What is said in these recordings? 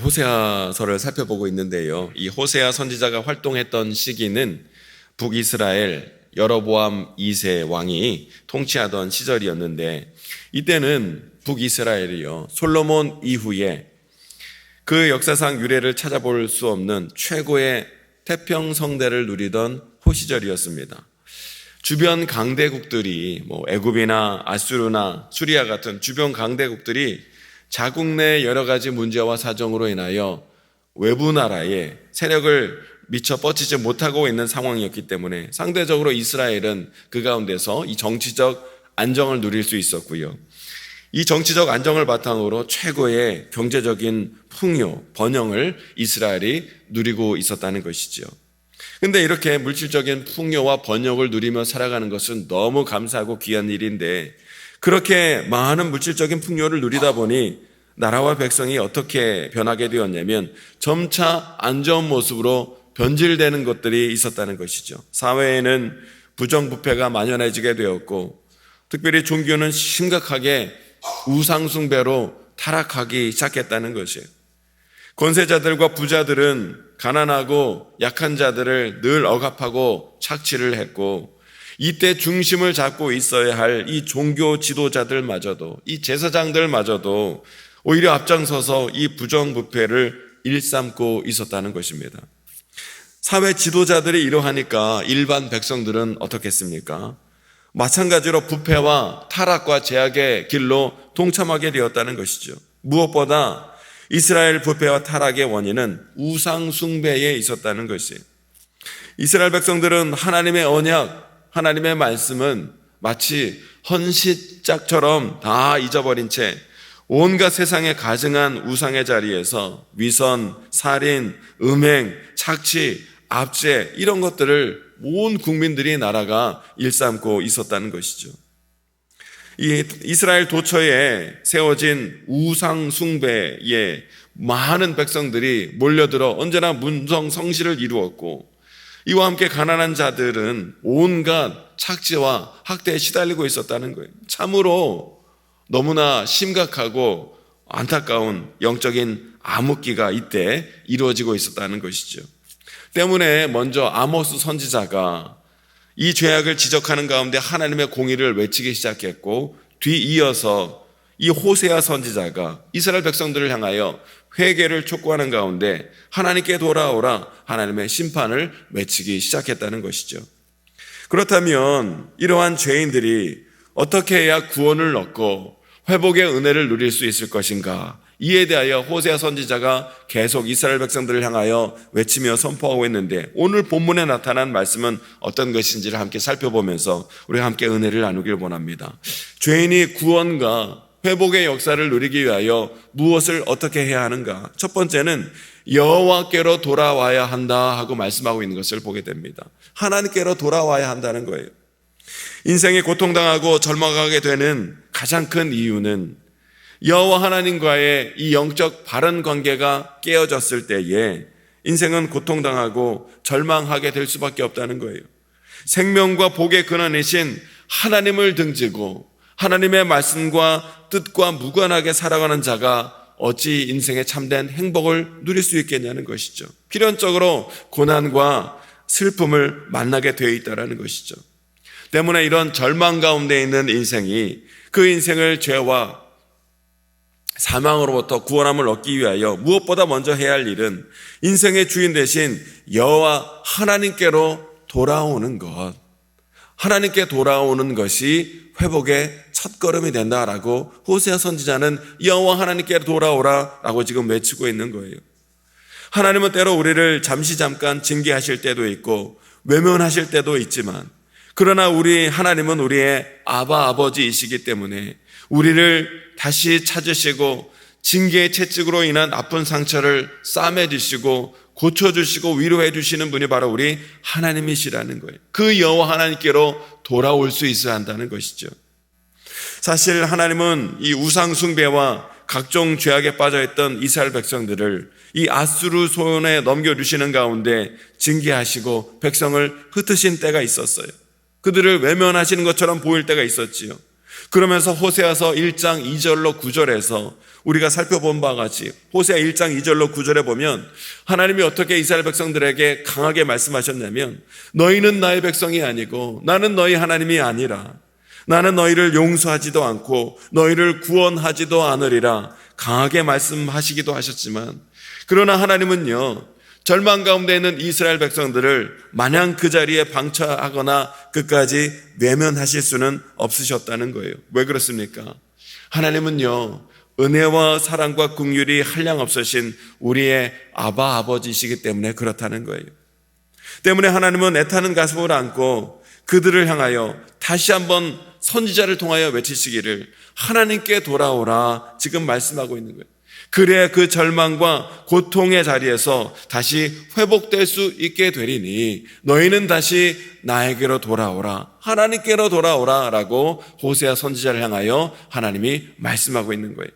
호세아서를 살펴보고 있는데요. 이 호세아 선지자가 활동했던 시기는 북이스라엘 여로보암 2세 왕이 통치하던 시절이었는데, 이때는 북이스라엘이요, 솔로몬 이후에 그 역사상 유례를 찾아볼 수 없는 최고의 태평성대를 누리던 호시절이었습니다. 주변 강대국들이 애굽이나 아수르나 수리아 같은 주변 강대국들이 자국 내 여러 가지 문제와 사정으로 인하여 외부 나라에 세력을 미처 뻗치지 못하고 있는 상황이었기 때문에 상대적으로 이스라엘은 그 가운데서 이 정치적 안정을 누릴 수 있었고요. 이 정치적 안정을 바탕으로 최고의 경제적인 풍요, 번영을 이스라엘이 누리고 있었다는 것이죠. 근데 이렇게 물질적인 풍요와 번영을 누리며 살아가는 것은 너무 감사하고 귀한 일인데, 그렇게 많은 물질적인 풍요를 누리다 보니 나라와 백성이 어떻게 변하게 되었냐면 점차 안 좋은 모습으로 변질되는 것들이 있었다는 것이죠. 사회에는 부정부패가 만연해지게 되었고, 특별히 종교는 심각하게 우상숭배로 타락하기 시작했다는 것이에요. 권세자들과 부자들은 가난하고 약한 자들을 늘 억압하고 착취를 했고, 이때 중심을 잡고 있어야 할 이 종교 지도자들마저도, 이 제사장들마저도 오히려 앞장서서 이 부정부패를 일삼고 있었다는 것입니다. 사회 지도자들이 이러하니까 일반 백성들은 어떻겠습니까? 마찬가지로 부패와 타락과 제약의 길로 동참하게 되었다는 것이죠. 무엇보다 이스라엘 부패와 타락의 원인은 우상 숭배에 있었다는 것이에요. 이스라엘 백성들은 하나님의 언약, 하나님의 말씀은 마치 헌시짝처럼 다 잊어버린 채 온갖 세상에 가증한 우상의 자리에서 위선, 살인, 음행, 착취, 압제, 이런 것들을 온 국민들이 나라가 일삼고 있었다는 것이죠. 이 이스라엘 도처에 세워진 우상 숭배에 많은 백성들이 몰려들어 언제나 문성 성시를 이루었고, 이와 함께 가난한 자들은 온갖 착취와 학대에 시달리고 있었다는 거예요. 참으로 너무나 심각하고 안타까운 영적인 암흑기가 이때 이루어지고 있었다는 것이죠. 때문에 먼저 아모스 선지자가 이 죄악을 지적하는 가운데 하나님의 공의를 외치기 시작했고, 뒤이어서 이 호세아 선지자가 이스라엘 백성들을 향하여 회개를 촉구하는 가운데 하나님께 돌아오라, 하나님의 심판을 외치기 시작했다는 것이죠. 그렇다면 이러한 죄인들이 어떻게 해야 구원을 얻고 회복의 은혜를 누릴 수 있을 것인가? 이에 대하여 호세아 선지자가 계속 이스라엘 백성들을 향하여 외치며 선포하고 있는데, 오늘 본문에 나타난 말씀은 어떤 것인지를 함께 살펴보면서 우리가 함께 은혜를 나누길 원합니다. 죄인이 구원과 회복의 역사를 누리기 위하여 무엇을 어떻게 해야 하는가? 첫 번째는 여호와께로 돌아와야 한다 하고 말씀하고 있는 것을 보게 됩니다. 하나님께로 돌아와야 한다는 거예요. 인생이 고통당하고 절망하게 되는 가장 큰 이유는 여호와 하나님과의 이 영적 바른 관계가 깨어졌을 때에 인생은 고통당하고 절망하게 될 수밖에 없다는 거예요. 생명과 복의 근원이신 하나님을 등지고 하나님의 말씀과 뜻과 무관하게 살아가는 자가 어찌 인생의 참된 행복을 누릴 수 있겠냐는 것이죠. 필연적으로 고난과 슬픔을 만나게 되어 있다는 것이죠. 때문에 이런 절망 가운데 있는 인생이 그 인생을 죄와 사망으로부터 구원함을 얻기 위하여 무엇보다 먼저 해야 할 일은 인생의 주인 대신 여호와 하나님께로 돌아오는 것, 하나님께 돌아오는 것이 회복의 첫걸음이 된다라고 호세아 선지자는 여호와 하나님께 돌아오라라고 지금 외치고 있는 거예요. 하나님은 때로 우리를 잠깐 징계하실 때도 있고 외면하실 때도 있지만, 그러나 우리 하나님은 우리의 아버지이시기 때문에 우리를 다시 찾으시고 징계의 채찍으로 인한 아픈 상처를 싸매주시고 고쳐주시고 위로해 주시는 분이 바로 우리 하나님이시라는 거예요. 그 여호와 하나님께로 돌아올 수 있어야 한다는 것이죠. 사실 하나님은 이 우상 숭배와 각종 죄악에 빠져있던 이스라엘 백성들을 이 아수르 손에 넘겨주시는 가운데 징계하시고 백성을 흩으신 때가 있었어요. 그들을 외면하시는 것처럼 보일 때가 있었지요. 그러면서 호세아서 1장 2절로 9절에서 우리가 살펴본 바와 같이 호세아 1장 2절로 9절에 보면 하나님이 어떻게 이스라엘 백성들에게 강하게 말씀하셨냐면 너희는 나의 백성이 아니고 나는 너희 하나님이 아니라 나는 너희를 용서하지도 않고 너희를 구원하지도 않으리라 강하게 말씀하시기도 하셨지만 그러나 하나님은요 절망 가운데 있는 이스라엘 백성들을 마냥 그 자리에 방치하거나 끝까지 외면하실 수는 없으셨다는 거예요. 왜 그렇습니까? 하나님은요 은혜와 사랑과 긍휼이 한량없으신 우리의 아바 아버지이시기 때문에 그렇다는 거예요. 때문에 하나님은 애타는 가슴을 안고 그들을 향하여 다시 한번 선지자를 통하여 외치시기를 하나님께 돌아오라 지금 말씀하고 있는 거예요. 그래야 그 절망과 고통의 자리에서 다시 회복될 수 있게 되리니 너희는 다시 나에게로 돌아오라 하나님께로 돌아오라 라고 호세아 선지자를 향하여 하나님이 말씀하고 있는 거예요.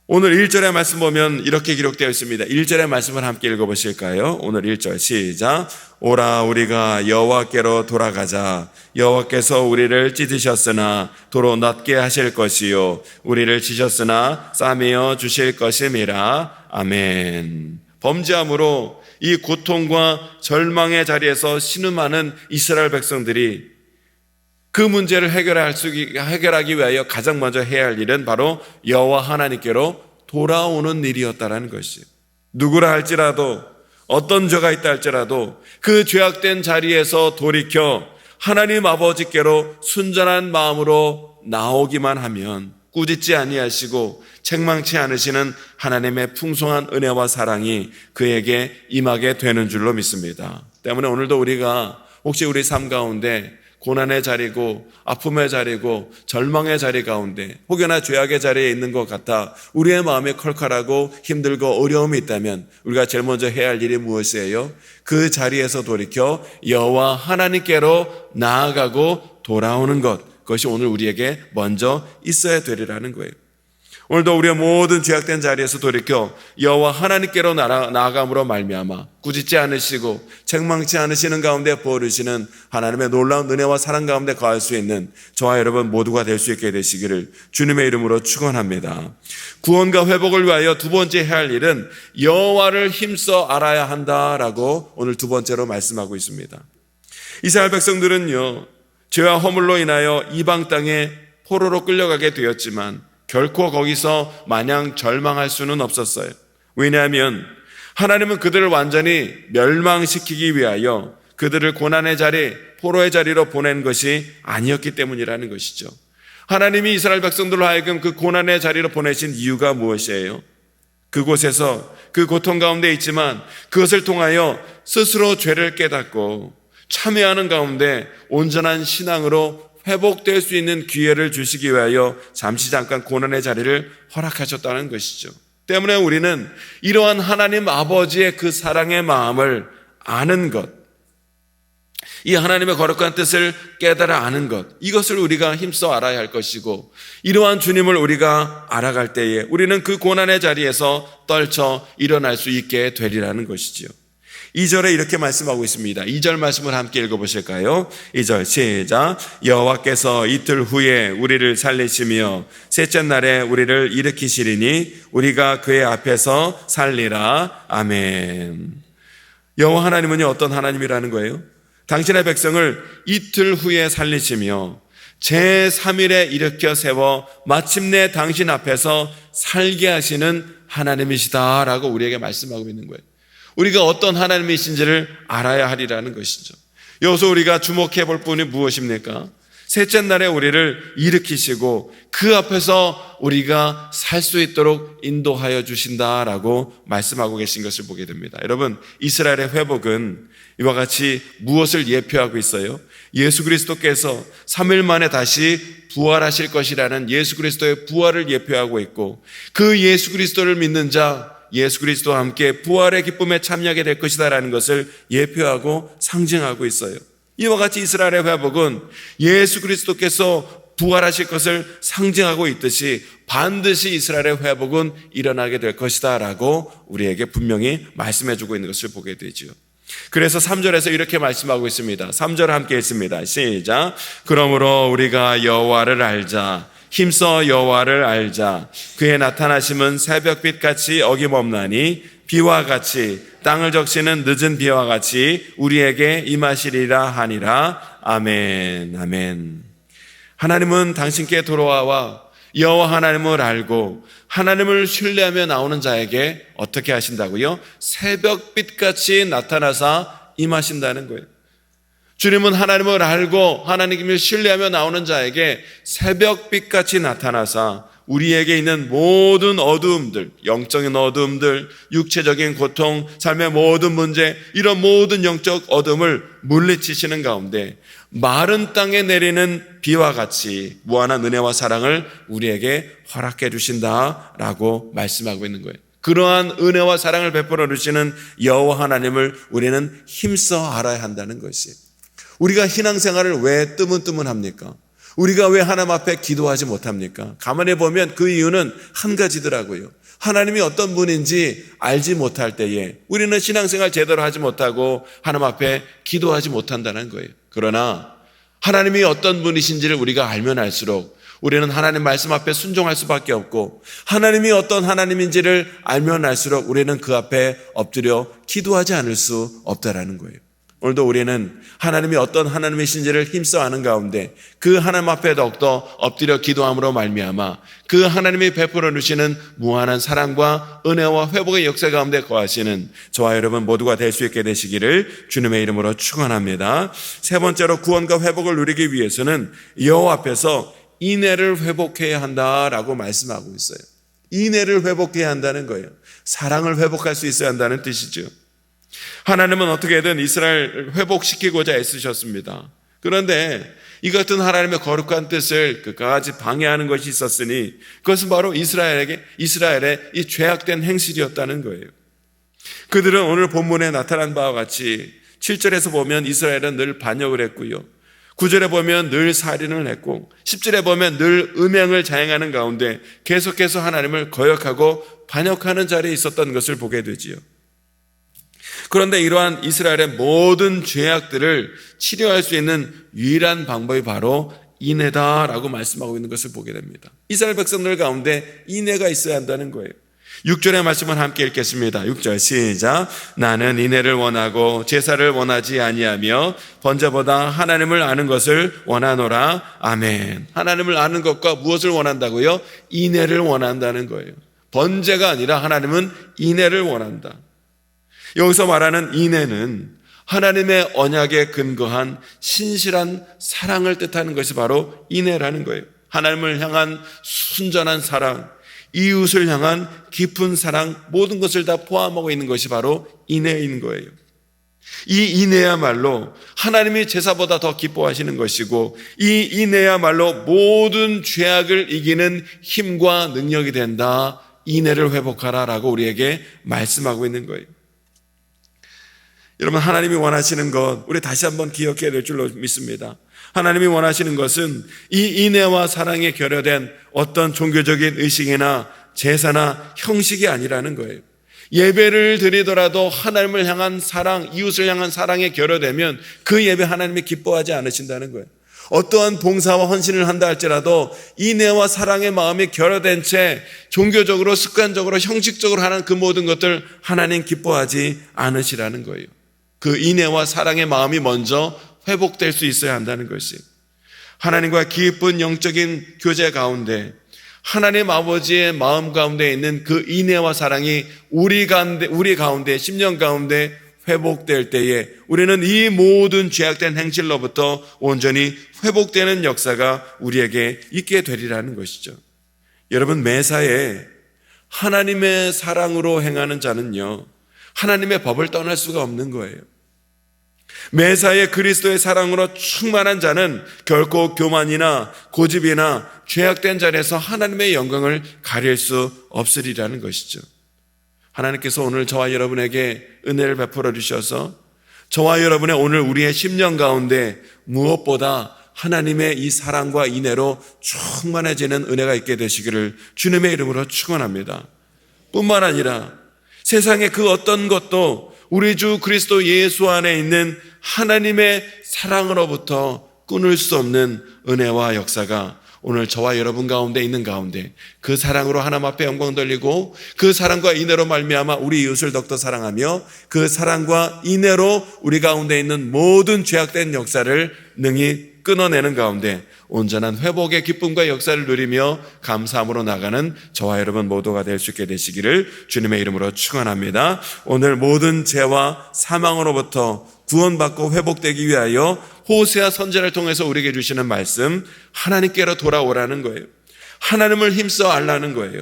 오늘 1절의 말씀 보면 이렇게 기록되어 있습니다. 1절의 말씀을 함께 읽어보실까요? 오늘 1절 시작. 오라 우리가 여호와께로 돌아가자. 여호와께서 우리를 찢으셨으나 도로 낫게 하실 것이요 우리를 치셨으나 싸매어 주실 것임이라. 아멘. 범죄함으로 이 고통과 절망의 자리에서 신음하는 이스라엘 백성들이 그 문제를 해결하기 위하여 가장 먼저 해야 할 일은 바로 여호와 하나님께로 돌아오는 일이었다라는 것이에요. 누구라 할지라도 어떤 죄가 있다 할지라도 그 죄악된 자리에서 돌이켜 하나님 아버지께로 순전한 마음으로 나오기만 하면 꾸짖지 아니하시고 책망치 않으시는 하나님의 풍성한 은혜와 사랑이 그에게 임하게 되는 줄로 믿습니다. 때문에 오늘도 우리가 혹시 우리 삶 가운데 고난의 자리고 아픔의 자리고 절망의 자리 가운데 혹여나 죄악의 자리에 있는 것 같아 우리의 마음이 컬컬하고 힘들고 어려움이 있다면 우리가 제일 먼저 해야 할 일이 무엇이에요? 그 자리에서 돌이켜 여호와 하나님께로 나아가고 돌아오는 것, 그것이 오늘 우리에게 먼저 있어야 되리라는 거예요. 오늘도 우리의 모든 죄악된 자리에서 돌이켜 여호와 하나님께로 나아감으로 말미암아 꾸짖지 않으시고 책망치 않으시는 가운데 부어주시는 하나님의 놀라운 은혜와 사랑 가운데 거할 수 있는 저와 여러분 모두가 될 수 있게 되시기를 주님의 이름으로 축원합니다. 구원과 회복을 위하여 두 번째 해야 할 일은 여호와를 힘써 알아야 한다라고 오늘 두 번째로 말씀하고 있습니다. 이스라엘 백성들은요 죄와 허물로 인하여 이방 땅에 포로로 끌려가게 되었지만 결코 거기서 마냥 절망할 수는 없었어요. 왜냐하면 하나님은 그들을 완전히 멸망시키기 위하여 그들을 고난의 자리, 포로의 자리로 보낸 것이 아니었기 때문이라는 것이죠. 하나님이 이스라엘 백성들로 하여금 그 고난의 자리로 보내신 이유가 무엇이에요? 그곳에서 그 고통 가운데 있지만 그것을 통하여 스스로 죄를 깨닫고 참여하는 가운데 온전한 신앙으로 회복될 수 있는 기회를 주시기 위하여 잠시 잠깐 고난의 자리를 허락하셨다는 것이죠. 때문에 우리는 이러한 하나님 아버지의 그 사랑의 마음을 아는 것, 이 하나님의 거룩한 뜻을 깨달아 아는 것, 이것을 우리가 힘써 알아야 할 것이고 이러한 주님을 우리가 알아갈 때에 우리는 그 고난의 자리에서 떨쳐 일어날 수 있게 되리라는 것이지요. 2절에 이렇게 말씀하고 있습니다. 2절 말씀을 함께 읽어보실까요? 2절 시작. 여호와께서 이틀 후에 우리를 살리시며 셋째 날에 우리를 일으키시리니 우리가 그의 앞에서 살리라. 아멘. 여호와 하나님은 어떤 하나님이라는 거예요? 당신의 백성을 이틀 후에 살리시며 제3일에 일으켜 세워 마침내 당신 앞에서 살게 하시는 하나님이시다라고 우리에게 말씀하고 있는 거예요. 우리가 어떤 하나님이신지를 알아야 하리라는 것이죠. 여기서 우리가 주목해 볼 분이 무엇입니까? 셋째 날에 우리를 일으키시고 그 앞에서 우리가 살 수 있도록 인도하여 주신다라고 말씀하고 계신 것을 보게 됩니다. 여러분, 이스라엘의 회복은 이와 같이 무엇을 예표하고 있어요? 예수 그리스도께서 3일 만에 다시 부활하실 것이라는 예수 그리스도의 부활을 예표하고 있고 그 예수 그리스도를 믿는 자 예수 그리스도와 함께 부활의 기쁨에 참여하게 될 것이다라는 것을 예표하고 상징하고 있어요. 이와 같이 이스라엘의 회복은 예수 그리스도께서 부활하실 것을 상징하고 있듯이 반드시 이스라엘의 회복은 일어나게 될 것이다라고 우리에게 분명히 말씀해주고 있는 것을 보게 되죠. 그래서 3절에서 이렇게 말씀하고 있습니다. 3절 함께 읽습니다. 시작. 그러므로 우리가 여호와를 알자. 힘써 여호와를 알자. 그의 나타나심은 새벽빛같이 어김없나니 비와 같이 땅을 적시는 늦은 비와 같이 우리에게 임하시리라 하니라. 아멘. 아멘. 하나님은 당신께 돌아와 여호와 하나님을 알고 하나님을 신뢰하며 나오는 자에게 어떻게 하신다고요? 새벽빛같이 나타나사 임하신다는 거예요. 주님은 하나님을 알고 하나님을 신뢰하며 나오는 자에게 새벽빛같이 나타나사 우리에게 있는 모든 어두움들, 영적인 어두움들, 육체적인 고통, 삶의 모든 문제, 이런 모든 영적 어둠을 물리치시는 가운데 마른 땅에 내리는 비와 같이 무한한 은혜와 사랑을 우리에게 허락해 주신다라고 말씀하고 있는 거예요. 그러한 은혜와 사랑을 베풀어 주시는 여호와 하나님을 우리는 힘써 알아야 한다는 것이. 우리가 신앙생활을 왜 뜨문뜨문합니까? 우리가 왜 하나님 앞에 기도하지 못합니까? 가만히 보면 그 이유는 한 가지더라고요. 하나님이 어떤 분인지 알지 못할 때에 우리는 신앙생활 제대로 하지 못하고 하나님 앞에 기도하지 못한다는 거예요. 그러나 하나님이 어떤 분이신지를 우리가 알면 알수록 우리는 하나님 말씀 앞에 순종할 수밖에 없고, 하나님이 어떤 하나님인지를 알면 알수록 우리는 그 앞에 엎드려 기도하지 않을 수 없다라는 거예요. 오늘도 우리는 하나님이 어떤 하나님이신지를 힘써 아는 가운데 그 하나님 앞에 더욱더 엎드려 기도함으로 말미암아 그 하나님이 베풀어 주시는 무한한 사랑과 은혜와 회복의 역사 가운데 거하시는 저와 여러분 모두가 될 수 있게 되시기를 주님의 이름으로 축원합니다. 세 번째로 구원과 회복을 누리기 위해서는 여호와 앞에서 인애를 회복해야 한다라고 말씀하고 있어요. 인애를 회복해야 한다는 거예요. 사랑을 회복할 수 있어야 한다는 뜻이죠. 하나님은 어떻게든 이스라엘 회복시키고자 애쓰셨습니다. 그런데 이 같은 하나님의 거룩한 뜻을 끝까지 방해하는 것이 있었으니 그것은 바로 이스라엘의 이 죄악된 행실이었다는 거예요. 그들은 오늘 본문에 나타난 바와 같이 7절에서 보면 이스라엘은 늘 반역을 했고요, 9절에 보면 늘 살인을 했고 10절에 보면 늘 음행을 자행하는 가운데 계속해서 하나님을 거역하고 반역하는 자리에 있었던 것을 보게 되지요. 그런데 이러한 이스라엘의 모든 죄악들을 치료할 수 있는 유일한 방법이 바로 인애다라고 말씀하고 있는 것을 보게 됩니다. 이스라엘 백성들 가운데 인애가 있어야 한다는 거예요. 6절의 말씀을 함께 읽겠습니다. 6절 시작. 나는 인애를 원하고 제사를 원하지 아니하며 번제보다 하나님을 아는 것을 원하노라. 아멘. 하나님을 아는 것과 무엇을 원한다고요? 인애를 원한다는 거예요. 번제가 아니라 하나님은 인애를 원한다. 여기서 말하는 인애는 하나님의 언약에 근거한 신실한 사랑을 뜻하는 것이 바로 인애라는 거예요. 하나님을 향한 순전한 사랑, 이웃을 향한 깊은 사랑, 모든 것을 다 포함하고 있는 것이 바로 인애인 거예요. 이 인애야말로 하나님이 제사보다 더 기뻐하시는 것이고, 이 인애야말로 모든 죄악을 이기는 힘과 능력이 된다. 인애를 회복하라라고 우리에게 말씀하고 있는 거예요. 여러분, 하나님이 원하시는 것 우리 다시 한번 기억해야 될 줄로 믿습니다. 하나님이 원하시는 것은 이 인애와 사랑에 결여된 어떤 종교적인 의식이나 제사나 형식이 아니라는 거예요. 예배를 드리더라도 하나님을 향한 사랑, 이웃을 향한 사랑에 결여되면 그 예배 하나님이 기뻐하지 않으신다는 거예요. 어떠한 봉사와 헌신을 한다 할지라도 인애와 사랑의 마음이 결여된 채 종교적으로, 습관적으로, 형식적으로 하는 그 모든 것들 하나님 기뻐하지 않으시라는 거예요. 그 인애와 사랑의 마음이 먼저 회복될 수 있어야 한다는 것이, 하나님과 깊은 영적인 교제 가운데 하나님 아버지의 마음 가운데 있는 그 인애와 사랑이 우리 가운데, 심령 가운데 회복될 때에 우리는 이 모든 죄악된 행실로부터 온전히 회복되는 역사가 우리에게 있게 되리라는 것이죠. 여러분, 매사에 하나님의 사랑으로 행하는 자는요, 하나님의 법을 떠날 수가 없는 거예요. 매사에 그리스도의 사랑으로 충만한 자는 결코 교만이나 고집이나 죄악된 자리에서 하나님의 영광을 가릴 수 없으리라는 것이죠. 하나님께서 오늘 저와 여러분에게 은혜를 베풀어 주셔서 저와 여러분의 오늘 우리의 심령 가운데 무엇보다 하나님의 이 사랑과 인애로 충만해지는 은혜가 있게 되시기를 주님의 이름으로 축원합니다. 뿐만 아니라 세상의 그 어떤 것도 우리 주 그리스도 예수 안에 있는 하나님의 사랑으로부터 끊을 수 없는 은혜와 역사가 오늘 저와 여러분 가운데 있는 가운데 그 사랑으로 하나님 앞에 영광 돌리고 그 사랑과 인애로 말미암아 우리 이웃을 더욱더 사랑하며 그 사랑과 인애로 우리 가운데 있는 모든 죄악된 역사를 능히 끊어내는 가운데 온전한 회복의 기쁨과 역사를 누리며 감사함으로 나가는 저와 여러분 모두가 될 수 있게 되시기를 주님의 이름으로 축원합니다. 오늘 모든 죄와 사망으로부터 구원받고 회복되기 위하여 호세아 선지자를 통해서 우리에게 주시는 말씀, 하나님께로 돌아오라는 거예요. 하나님을 힘써 알라는 거예요.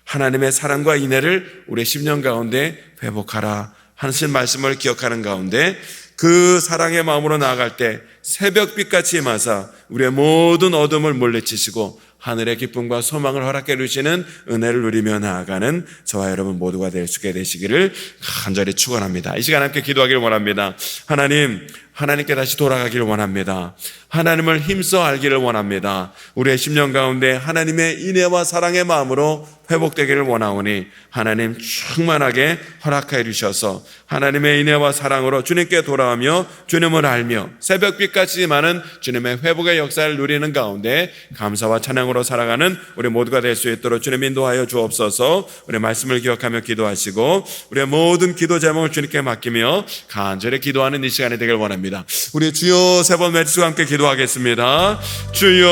하나님의 사랑과 인애를 우리의 심령 가운데 회복하라 하신 말씀을 기억하는 가운데 그 사랑의 마음으로 나아갈 때 새벽빛같이 임하사 우리의 모든 어둠을 물리치시고 하늘의 기쁨과 소망을 허락해 주시는 은혜를 누리며 나아가는 저와 여러분 모두가 될 수 있게 되시기를 간절히 축원합니다. 이 시간 함께 기도하기를 원합니다. 하나님께 다시 돌아가기를 원합니다. 하나님을 힘써 알기를 원합니다. 우리의 심령 가운데 하나님의 인애와 사랑의 마음으로 회복되기를 원하오니 하나님 충만하게 허락해 주셔서 하나님의 인애와 사랑으로 주님께 돌아오며 주님을 알며 새벽빛같이 많은 주님의 회복의 역사를 누리는 가운데 감사와 찬양으로 살아가는 우리 모두가 될 수 있도록 주님 인도하여 주옵소서. 우리 말씀을 기억하며 기도하시고 우리의 모든 기도 제목을 주님께 맡기며 간절히 기도하는 이 시간이 되길 원합니다. 우리 주여 세 번 외치고 함께 기도하겠습니다. 주여